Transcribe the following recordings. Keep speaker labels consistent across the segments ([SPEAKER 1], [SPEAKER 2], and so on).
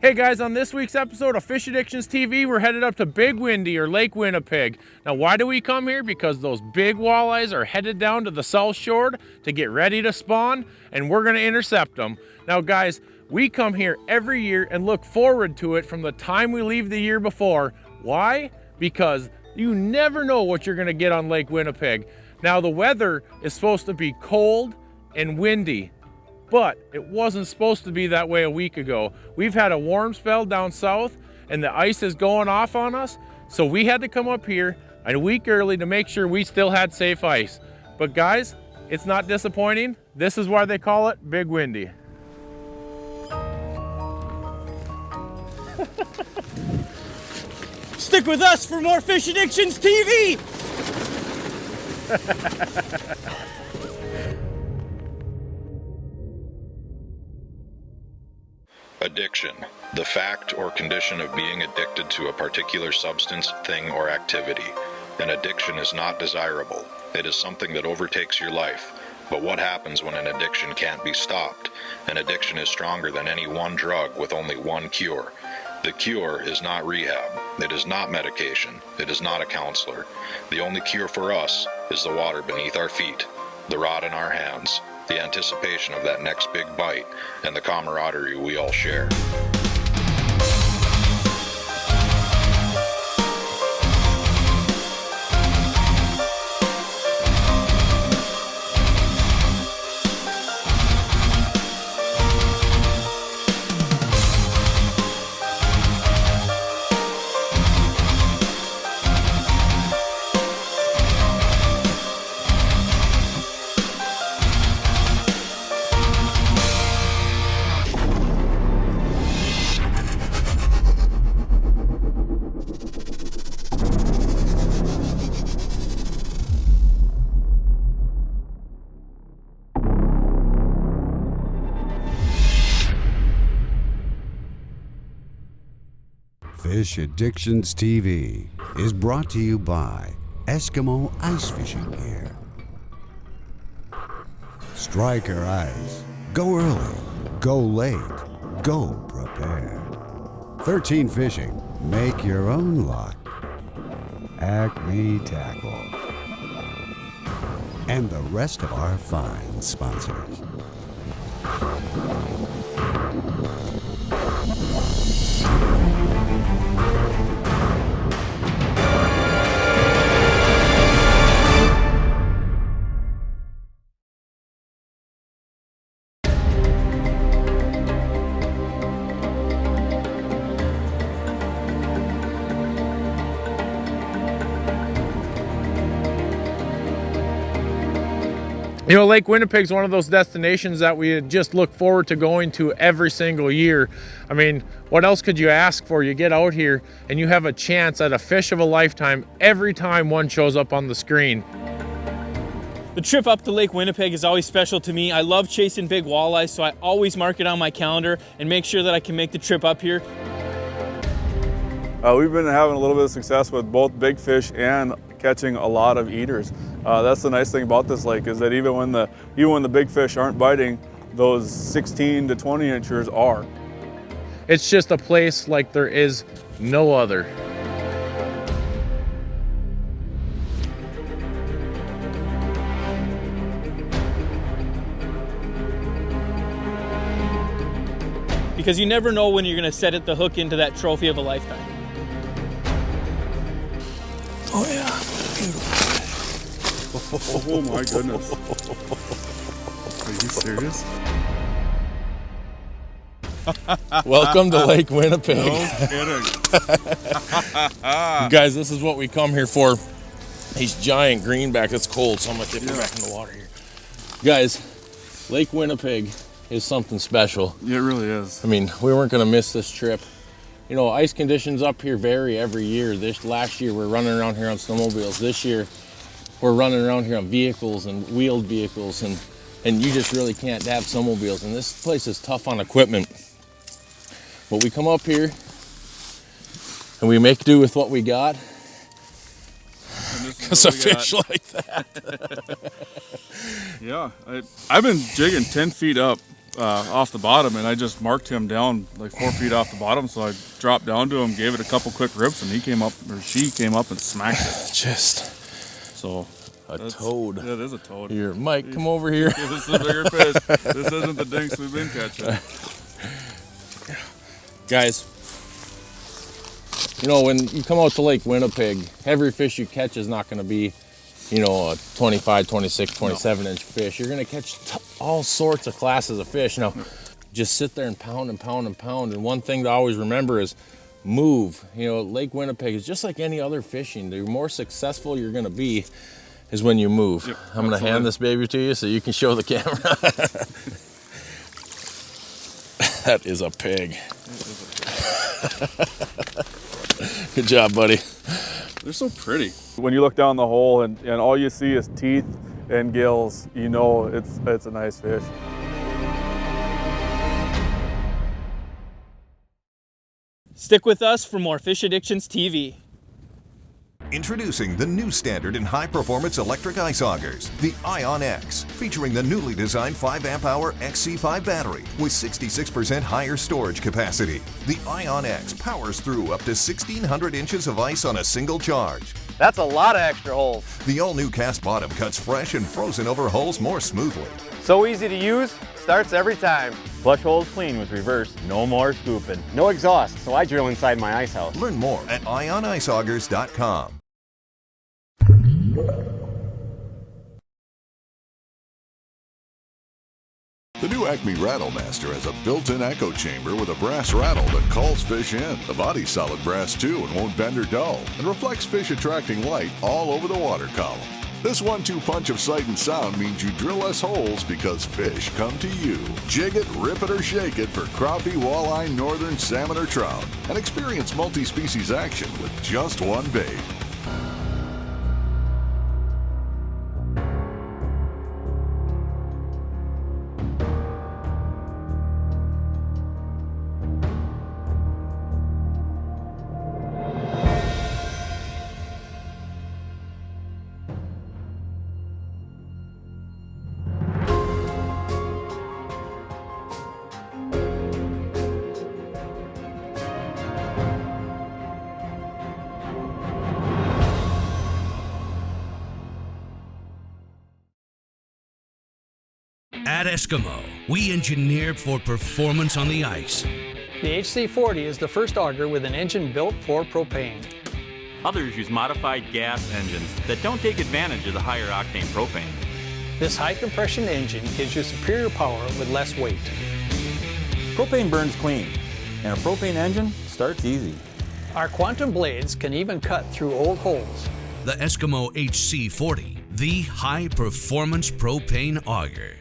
[SPEAKER 1] Hey guys, on this week's episode of Fish Addictions TV, we're headed up to Big Windy or Lake Winnipeg. Now why do we come here? Because those big walleyes are headed down to the South Shore to get ready to spawn, and we're gonna intercept them. Now guys, we come here every year and look forward to it from the time we leave the year before. Why? Because you never know what you're gonna get on Lake Winnipeg. Now the weather is supposed to be cold and windy, but it wasn't supposed to be that way a week ago. We've had a warm spell down south and the ice is going off on us. So we had to come up here a week early to make sure we still had safe ice. But guys, it's not disappointing. This is why they call it Big Windy.
[SPEAKER 2] Stick with us for more Fish Addictions TV!
[SPEAKER 3] Addiction, the fact or condition of being addicted to a particular substance, thing, or activity. An addiction is not desirable. It is something that overtakes your life. But what happens when an addiction can't be stopped? An addiction is stronger than any one drug with only one cure. The cure is not rehab. It is not medication. It is not a counselor. The only cure for us is the water beneath our feet, the rod in our hands, the anticipation of that next big bite, and the camaraderie we all share.
[SPEAKER 4] Fish Addictions TV is brought to you by Eskimo Ice Fishing Gear. Striker Ice. Go early, go late, go prepared. 13 Fishing. Make your own luck. Acme Tackle. And the rest of our fine sponsors.
[SPEAKER 1] You know, Lake Winnipeg's one of those destinations that we just look forward to going to every single year. I mean, what else could you ask for? You get out here and you have a chance at a fish of a lifetime every time one shows up on the screen.
[SPEAKER 2] The trip up to Lake Winnipeg is always special to me. I love chasing big walleyes, so I always mark it on my calendar and make sure that I can make the trip up here.
[SPEAKER 5] We've been having a little bit of success with both big fish and catching a lot of eaters. That's the nice thing about this lake, is that even when the big fish aren't biting, those 16 to 20 inchers are.
[SPEAKER 1] It's just a place like there is no other.
[SPEAKER 2] Because you never know when you're gonna set the hook into that trophy of a lifetime.
[SPEAKER 5] Oh yeah, oh my goodness. Are you serious?
[SPEAKER 1] Welcome to Lake Winnipeg.
[SPEAKER 5] No kidding.
[SPEAKER 1] Guys, this is what we come here for. These giant greenback. It's cold, so I'm gonna dip it back in the water here. Guys, Lake Winnipeg is something special.
[SPEAKER 5] It really is.
[SPEAKER 1] I mean, we weren't gonna miss this trip. You know, ice conditions up here vary every year. Last year we're running around here on snowmobiles. This year we're running around here on vehicles and wheeled vehicles, and you just really can't have snowmobiles. And this place is tough on equipment. But we come up here and we make do with what we got. Because a fish like that.
[SPEAKER 5] Yeah, I've been jigging 10 feet up off the bottom, and I just marked him down like 4 feet off the bottom. So I dropped down to him, gave it a couple quick rips, and he came up, or she came up and smacked it. So
[SPEAKER 1] a toad.
[SPEAKER 5] Yeah, it is a toad.
[SPEAKER 1] Here, Mike, come over here.
[SPEAKER 5] This is a bigger fish. This isn't the dinks we've been catching.
[SPEAKER 1] Guys, you know, when you come out to Lake Winnipeg, every fish you catch is not going to be, you know, a 25, 26, 27-inch fish. You're going to catch all sorts of classes of fish. Now, just sit there and pound and pound and pound. And one thing to always remember is move. You know, Lake Winnipeg is just like any other fishing. The more successful you're going to be is when you move.
[SPEAKER 5] Yep,
[SPEAKER 1] I'm going to hand this baby to you so you can show the camera. That is a pig. Good job, buddy.
[SPEAKER 5] They're so pretty. When you look down the hole and all you see is teeth and gills, you know it's a nice fish.
[SPEAKER 2] Stick with us for more Fish Addictions TV.
[SPEAKER 6] Introducing the new standard in high-performance electric ice augers, the Ion X, featuring the newly designed 5 amp-hour XC5 battery with 66% higher storage capacity. The Ion X powers through up to 1,600 inches of ice on a single charge.
[SPEAKER 7] That's a lot of extra holes.
[SPEAKER 6] The all-new cast bottom cuts fresh and frozen over holes more smoothly.
[SPEAKER 7] So easy to use, starts every time. Flush holes clean with reverse, no more scooping. No exhaust, so I drill inside my ice house.
[SPEAKER 6] Learn more at ioniceaugers.com.
[SPEAKER 8] The new Acme Rattlemaster has a built-in echo chamber with a brass rattle that calls fish in. The body's solid brass too and won't bend or dull, and reflects fish attracting light all over the water column. This 1-2 punch of sight and sound means you drill less holes because fish come to you. Jig it, rip it, or shake it for crappie, walleye, northern salmon, or trout, and experience multi-species action with just one bait.
[SPEAKER 9] At Eskimo, we engineer for performance on the ice.
[SPEAKER 10] The HC40 is the first auger with an engine built for propane.
[SPEAKER 11] Others use modified gas engines that don't take advantage of the higher octane propane.
[SPEAKER 10] This high compression engine gives you superior power with less weight.
[SPEAKER 7] Propane burns clean, and a propane engine starts easy.
[SPEAKER 10] Our quantum blades can even cut through old holes.
[SPEAKER 9] The Eskimo HC40, the high performance propane auger.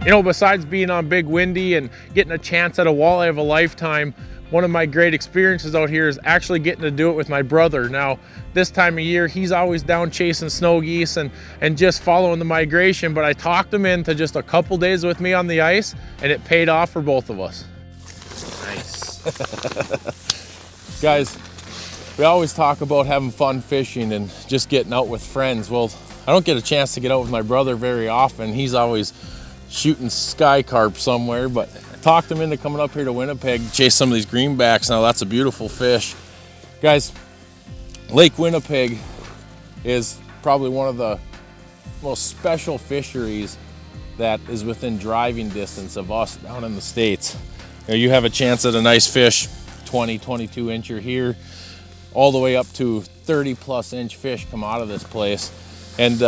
[SPEAKER 1] You know, besides being on Big Windy and getting a chance at a walleye of a lifetime, one of my great experiences out here is actually getting to do it with my brother. Now, this time of year, he's always down chasing snow geese and just following the migration, but I talked him into just a couple days with me on the ice, and it paid off for both of us.
[SPEAKER 2] Nice.
[SPEAKER 1] Guys, we always talk about having fun fishing and just getting out with friends. Well, I don't get a chance to get out with my brother very often. He's always shooting sky carp somewhere, but talked him into coming up here to Winnipeg to chase some of these greenbacks. Now that's a beautiful fish. Guys, Lake Winnipeg is probably one of the most special fisheries that is within driving distance of us down in the States. You have a chance at a nice fish, 20, 22 incher here, all the way up to 30+ inch fish come out of this place. And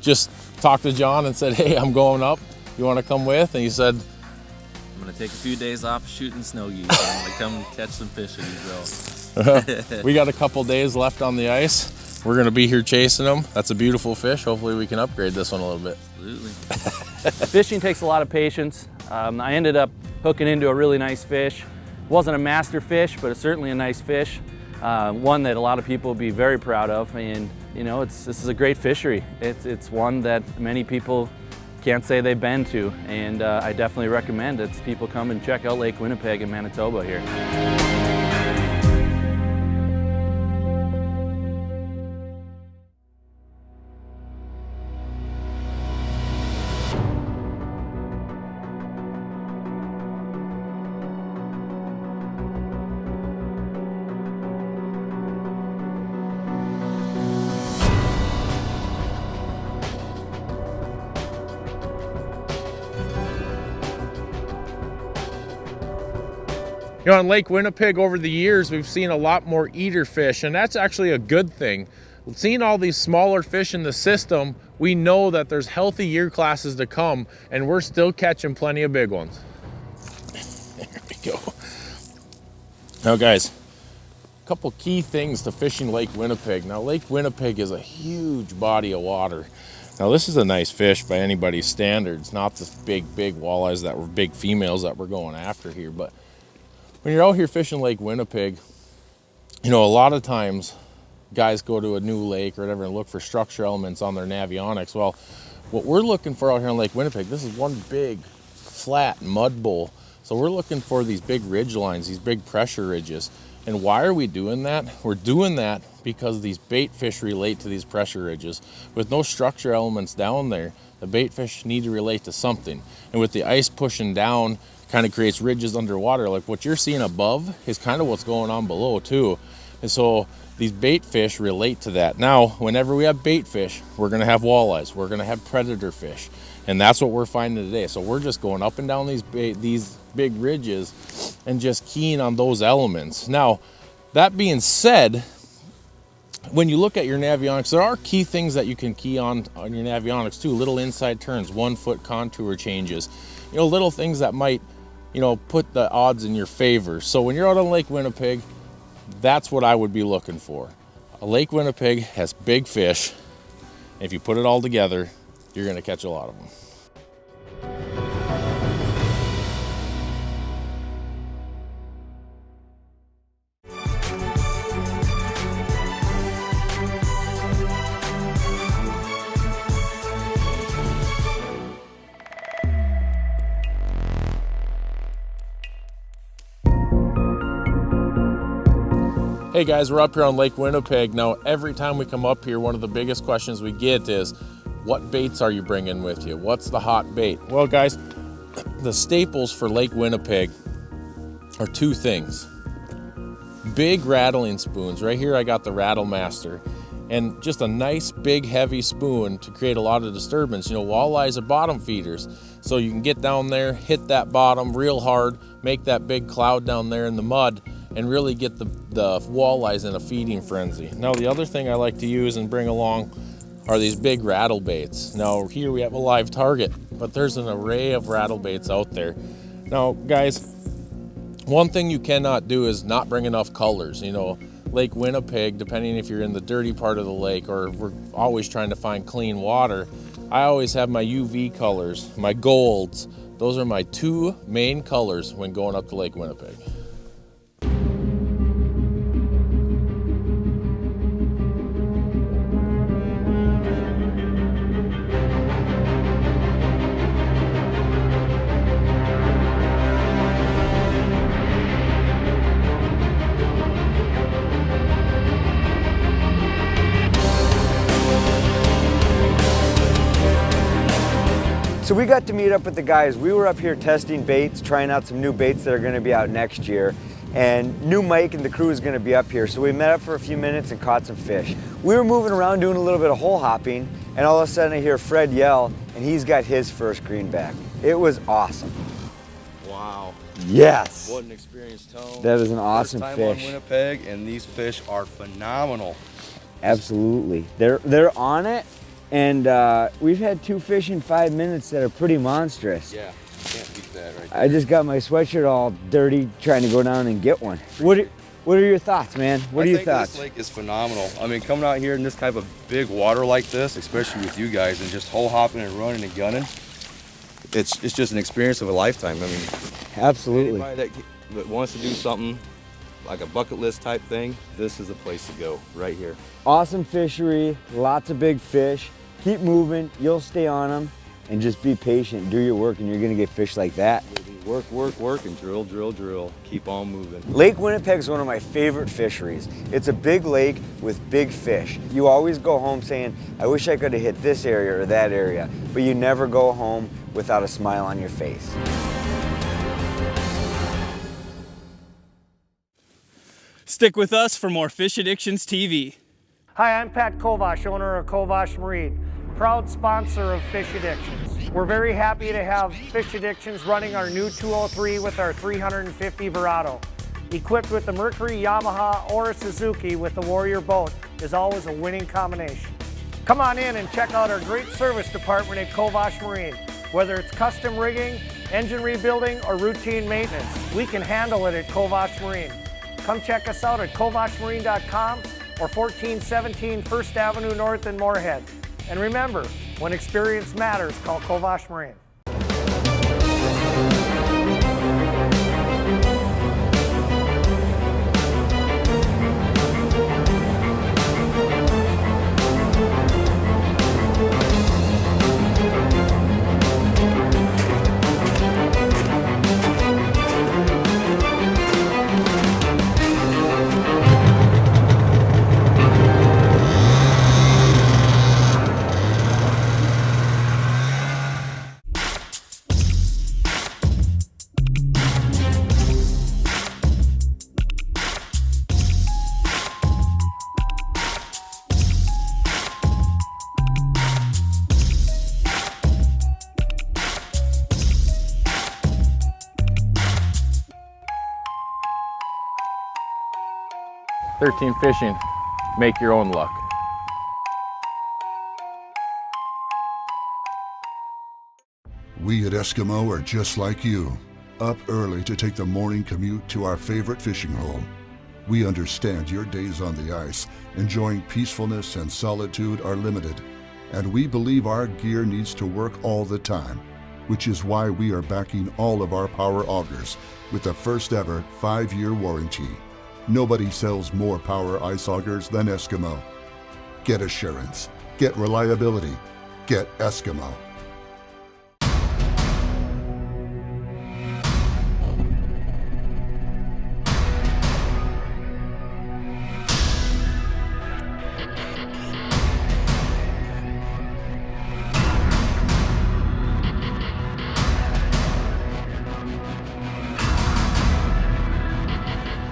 [SPEAKER 1] just talked to John and said, hey, I'm going up. You want to come with? And he said,
[SPEAKER 12] I'm going to take a few days off shooting snow geese. I'm going to come catch some fish in these girls.
[SPEAKER 1] We got a couple days left on the ice. We're going to be here chasing them. That's a beautiful fish. Hopefully we can upgrade this one a little bit.
[SPEAKER 12] Absolutely.
[SPEAKER 7] Fishing takes a lot of patience. I ended up hooking into a really nice fish. It wasn't a master fish, but it's certainly a nice fish. One that a lot of people will be very proud of. And you know, this is a great fishery. It's one that many people can't say they've been to, and I definitely recommend it. People come and check out Lake Winnipeg in Manitoba here.
[SPEAKER 1] You know, on Lake Winnipeg over the years, we've seen a lot more eater fish, and that's actually a good thing. Seeing all these smaller fish in the system, we know that there's healthy year classes to come, and we're still catching plenty of big ones. There we go. Now guys, a couple key things to fishing Lake Winnipeg. Now Lake Winnipeg is a huge body of water. Now this is a nice fish by anybody's standards, not the big walleyes that were big females that we're going after here, but when you're out here fishing Lake Winnipeg, you know, a lot of times guys go to a new lake or whatever and look for structure elements on their navionics. Well, what we're looking for out here on Lake Winnipeg, this is one big flat mud bowl. So we're looking for these big ridge lines, these big pressure ridges. And why are we doing that? We're doing that because these bait fish relate to these pressure ridges. With no structure elements down there, the bait fish need to relate to something. And with the ice pushing down, kind of creates ridges underwater. Like what you're seeing above is kind of what's going on below too. And so these bait fish relate to that. Now, whenever we have bait fish, we're gonna have walleyes, we're gonna have predator fish. And that's what we're finding today. So we're just going up and down these big ridges and just keying on those elements. Now, that being said, when you look at your navionics, there are key things that you can key on your navionics too. Little inside turns, 1 foot contour changes, you know, little things that might, you know, put the odds in your favor. So when you're out on Lake Winnipeg, that's what I would be looking for. A Lake Winnipeg has big fish. If you put it all together, you're gonna catch a lot of them. Hey guys, we're up here on Lake Winnipeg. Now, every time we come up here, one of the biggest questions we get is, what baits are you bringing with you? What's the hot bait? Well guys, the staples for Lake Winnipeg are two things. Big rattling spoons. Right here I got the Rattle Master. And just a nice big heavy spoon to create a lot of disturbance. You know, walleyes are bottom feeders. So you can get down there, hit that bottom real hard, make that big cloud down there in the mud, and really get the walleyes in a feeding frenzy. Now the other thing I like to use and bring along are these big rattle baits. Now here we have a live target, but there's an array of rattle baits out there. Now guys, one thing you cannot do is not bring enough colors. You know, Lake Winnipeg, depending if you're in the dirty part of the lake or we're always trying to find clean water, I always have my UV colors, my golds. Those are my two main colors when going up to Lake Winnipeg.
[SPEAKER 13] So we got to meet up with the guys. We were up here testing baits, trying out some new baits that are gonna be out next year. And new Mike and the crew is gonna be up here. So we met up for a few minutes and caught some fish. We were moving around doing a little bit of hole hopping, and all of a sudden I hear Fred yell, and he's got his first greenback. It was awesome.
[SPEAKER 14] Wow.
[SPEAKER 13] Yes.
[SPEAKER 14] What an experience, Tone.
[SPEAKER 13] That is an awesome
[SPEAKER 14] First time
[SPEAKER 13] fish.
[SPEAKER 14] on Winnipeg, and these fish are phenomenal.
[SPEAKER 13] Absolutely. They're on it. And we've had two fish in 5 minutes that are pretty monstrous.
[SPEAKER 14] Yeah, can't beat that right there.
[SPEAKER 13] I just got my sweatshirt all dirty trying to go down and get one. What are your thoughts, man? What are your thoughts?
[SPEAKER 14] This lake is phenomenal. I mean, coming out here in this type of big water like this, especially with you guys, and just hole hopping and running and gunning, it's just an experience of a lifetime. I mean,
[SPEAKER 13] absolutely.
[SPEAKER 14] Anybody that wants to do something like a bucket list type thing, this is the place to go, right here.
[SPEAKER 13] Awesome fishery, lots of big fish. Keep moving, you'll stay on them. and just be patient, do your work, and you're gonna get fish like that.
[SPEAKER 14] Work, work, work, and drill, drill, drill. Keep on moving.
[SPEAKER 13] Lake Winnipeg is one of my favorite fisheries. It's a big lake with big fish. You always go home saying, I wish I could have hit this area or that area, but you never go home without a smile on your face.
[SPEAKER 2] Stick with us for more Fish Addictions TV.
[SPEAKER 15] Hi, I'm Pat Kovash, owner of Kovash Marine, proud sponsor of Fish Addictions. We're very happy to have Fish Addictions running our new 203 with our 350 Verado. Equipped with the Mercury, Yamaha, or a Suzuki with the Warrior boat is always a winning combination. Come on in and check out our great service department at Kovash Marine. Whether it's custom rigging, engine rebuilding, or routine maintenance, we can handle it at Kovash Marine. Come check us out at kovashmarine.com or 1417 First Avenue North in Moorhead. And remember, when experience matters, call Kovash Marine.
[SPEAKER 1] Fishing, make your own luck.
[SPEAKER 8] We at Eskimo are just like you, up early to take the morning commute to our favorite fishing hole. We understand your days on the ice, enjoying peacefulness and solitude are limited, and we believe our gear needs to work all the time, which is why we are backing all of our power augers with the first ever 5-year warranty. Nobody sells more power ice augers than Eskimo. Get assurance, get reliability, get Eskimo.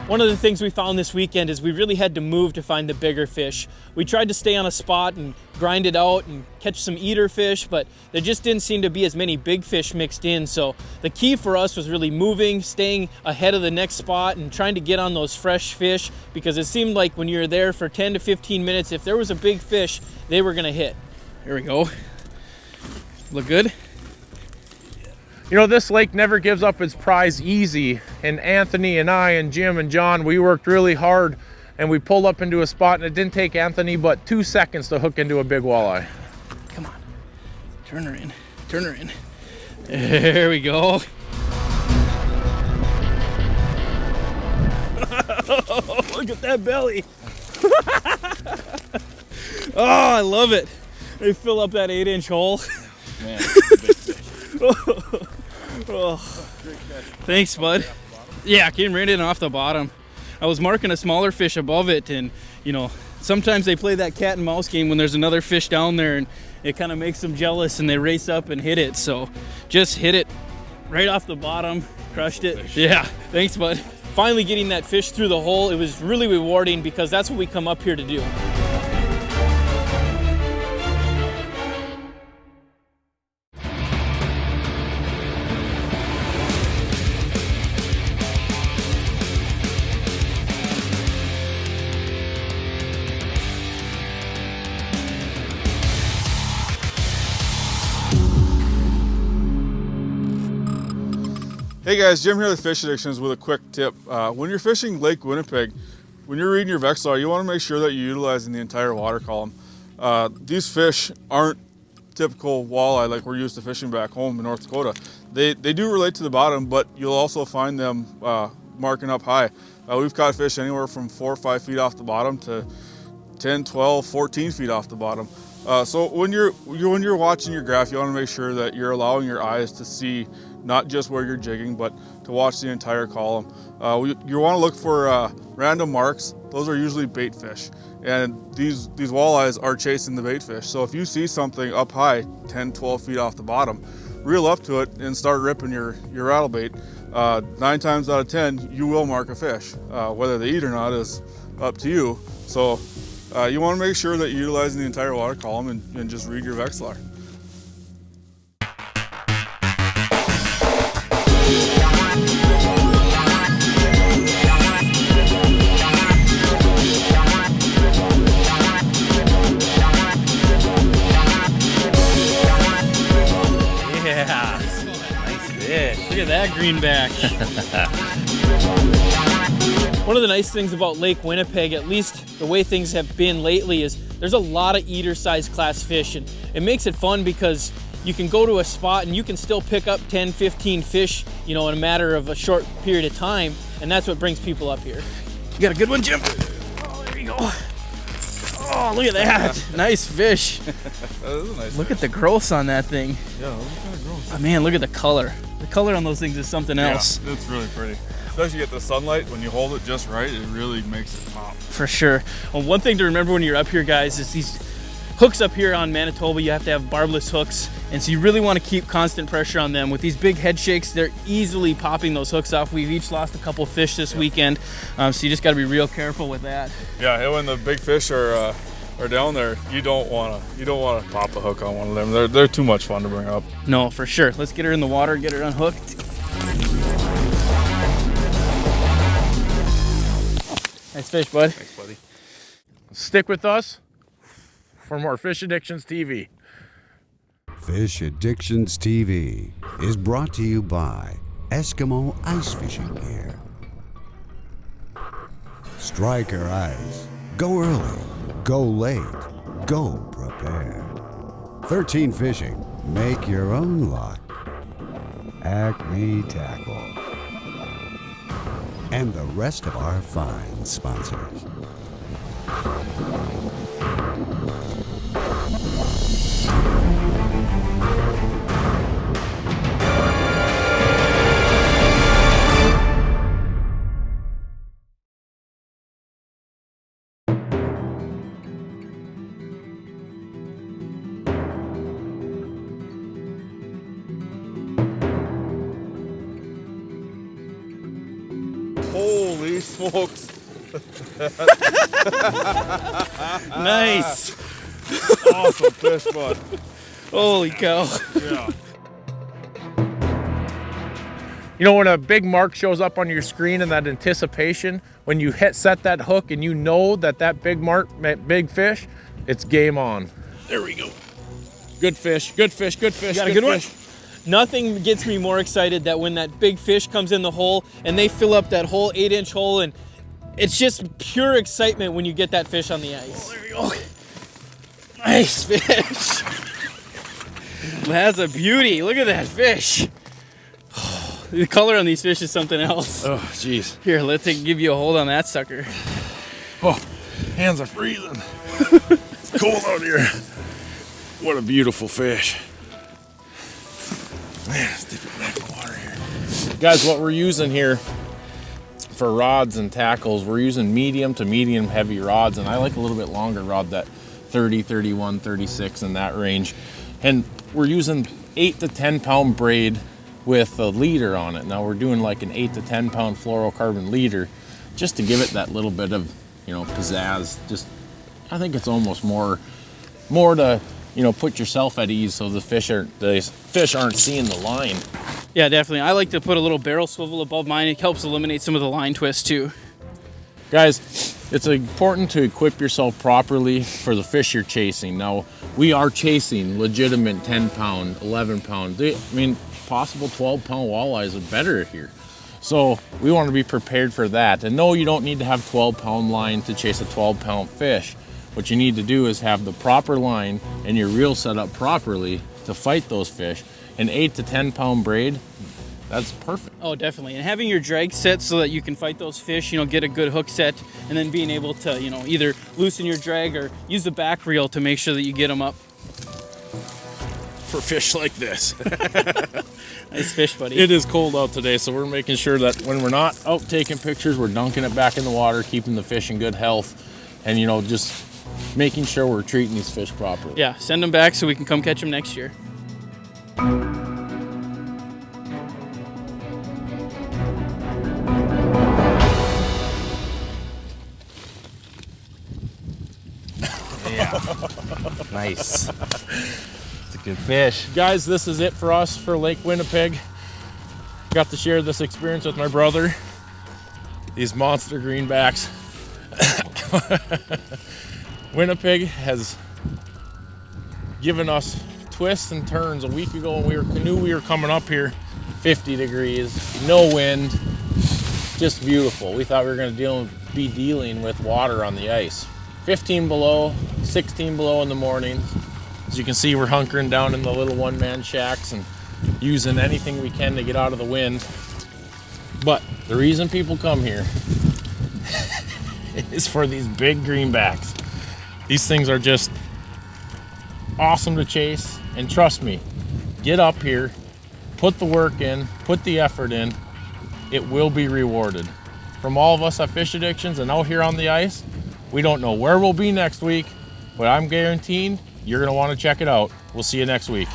[SPEAKER 2] One of the things we found this weekend is we really had to move to find the bigger fish. We tried to stay on a spot and grind it out and catch some eater fish, but there just didn't seem to be as many big fish mixed in. So the key for us was really moving, staying ahead of the next spot and trying to get on those fresh fish, because it seemed like when you're there for 10 to 15 minutes, if there was a big fish, they were gonna hit. Here we go. Look good?
[SPEAKER 1] You know, this lake never gives up its prize easy, and Anthony and I and Jim and John, we worked really hard and we pulled up into a spot, and it didn't take Anthony but 2 seconds to hook into a big walleye.
[SPEAKER 2] Come on, turn her in, turn her in. There we go. Look at that belly. Oh, I love it. They fill up that 8-inch hole.
[SPEAKER 12] Man, big fish.
[SPEAKER 2] Oh. Thanks, bud. Yeah, came right in off the bottom. I was marking a smaller fish above it, and you know, sometimes they play that cat and mouse game when there's another fish down there, and it kind of makes them jealous and they race up and hit it. So just hit it right off the bottom, crushed it. Yeah, thanks, bud. Finally getting that fish through the hole, it was really rewarding, because that's what we come up here to do.
[SPEAKER 5] Hey guys, Jim here with Fish Addictions with a quick tip. When you're fishing Lake Winnipeg, when you're reading your Vexlar, you want to make sure that you're utilizing the entire water column. These fish aren't typical walleye like we're used to fishing back home in North Dakota. They do relate to the bottom, but you'll also find them marking up high. We've caught fish anywhere from 4 or 5 feet off the bottom to 10, 12, 14 feet off the bottom. So when you're watching your graph, you want to make sure that you're allowing your eyes to see not just where you're jigging, but to watch the entire column. You want to look for random marks. Those are usually bait fish, and these walleyes are chasing the bait fish. So if you see something up high, 10, 12 feet off the bottom, reel up to it and start ripping your rattle bait. 9 times out of 10, you will mark a fish. Whether they eat or not is up to you. So you want to make sure that you're utilizing the entire water column and just read your Vexilar.
[SPEAKER 2] Look at that greenback. One of the nice things about Lake Winnipeg, at least the way things have been lately, is there's a lot of eater-sized class fish, and it makes it fun because you can go to a spot and you can still pick up 10, 15 fish, you know, in a matter of a short period of time, and that's what brings people up here. You got a good one, Jim? Oh, there you go. Oh, look at that. Nice fish.
[SPEAKER 5] That is a nice
[SPEAKER 2] Look
[SPEAKER 5] fish.
[SPEAKER 2] at the growth on that thing.
[SPEAKER 5] Yeah, those are kind of gross.
[SPEAKER 2] Oh, man, look at the color. The color on those things is something else.
[SPEAKER 5] Yeah, it's really pretty. Especially at the sunlight, when you hold it just right, it really makes it pop.
[SPEAKER 2] For sure. Well, one thing to remember when you're up here, guys, is these hooks up here on Manitoba, you have to have barbless hooks, and so you really want to keep constant pressure on them. With these big head shakes, they're easily popping those hooks off. We've each lost a couple fish this weekend, so you just got to be real careful with that.
[SPEAKER 5] Yeah, and when the big fish are down there, you don't want to pop a hook on one of them. They're too much fun to bring up.
[SPEAKER 2] No, for sure. Let's get her in the water, get her unhooked. Nice fish, bud.
[SPEAKER 5] Thanks, buddy.
[SPEAKER 1] Stick with us for more Fish Addictions TV.
[SPEAKER 4] Fish Addictions TV is brought to you by Eskimo Ice Fishing Gear. Striker Ice. Go early, go late, go prepared. 13 Fishing. Make your own luck. Acme Tackle. And the rest of our fine sponsors.
[SPEAKER 5] Holy smokes.
[SPEAKER 2] Nice.
[SPEAKER 5] Awesome fish, bud.
[SPEAKER 2] Holy cow.
[SPEAKER 5] Yeah.
[SPEAKER 1] You know, when a big mark shows up on your screen and that anticipation, when you set that hook and you know that big mark meant big fish, it's game on. There we go. Good fish, good fish, good fish.
[SPEAKER 2] You got a good one? Nothing gets me more excited than when that big fish comes in the hole and they fill up that whole 8-inch hole, and it's just pure excitement when you get that fish on the ice. Oh, there we go. Nice fish. That's a beauty. Look at that fish. The color on these fish is something else.
[SPEAKER 1] Oh, jeez.
[SPEAKER 2] Here, let's give you a hold on that sucker.
[SPEAKER 1] Oh, hands are freezing. It's cold out here. What a beautiful fish. Man, let's dip it back in the water here. Guys, what we're using here for rods and tackles, we're using medium to medium heavy rods, and I like a little bit longer rod, that 30, 31, 36 in that range. And we're using 8 to 10 pound braid with a leader on it. Now we're doing like an 8 to 10 pound fluorocarbon leader just to give it that little bit of, you know, pizzazz. Just, I think it's almost more to, you know, put yourself at ease so the fish aren't seeing the line.
[SPEAKER 2] Yeah, definitely. I like to put a little barrel swivel above mine. It helps eliminate some of the line twist too.
[SPEAKER 1] Guys, it's important to equip yourself properly for the fish you're chasing. Now, we are chasing legitimate 10 pound, 11 pound, I mean, possible 12 pound walleyes are better here. So we want to be prepared for that. And no, you don't need to have 12 pound line to chase a 12 pound fish. What you need to do is have the proper line and your reel set up properly to fight those fish. An 8 to 10 pound braid, That's perfect.
[SPEAKER 2] Oh, definitely. And having your drag set so that you can fight those fish, you know, get a good hook set, and then being able to, you know, either loosen your drag or use the back reel to make sure that you get them up.
[SPEAKER 1] For fish like this.
[SPEAKER 2] Nice fish, buddy.
[SPEAKER 1] It is cold out today, so we're making sure that when we're not out taking pictures, we're dunking it back in the water, keeping the fish in good health, and, you know, just making sure we're treating these fish properly.
[SPEAKER 2] Yeah, send them back so we can come catch them next year.
[SPEAKER 7] Yeah. Nice. It's a good fish.
[SPEAKER 1] Guys, this is it for us for Lake Winnipeg. Got to share this experience with my brother. These monster greenbacks. Winnipeg has given us twists and turns. A week ago when we were coming up here, 50 degrees, no wind, just beautiful. We thought we were going to be dealing with water on the ice. 15 below, 16 below in the mornings. As you can see, we're hunkering down in the little one-man shacks and using anything we can to get out of the wind. But the reason people come here is for these big greenbacks. These things are just awesome to chase, and trust me, get up here, put the work in, put the effort in, it will be rewarded. From all of us at Fish Addictions and out here on the ice, we don't know where we'll be next week, but I'm guaranteeing you're gonna wanna check it out. We'll see you next week.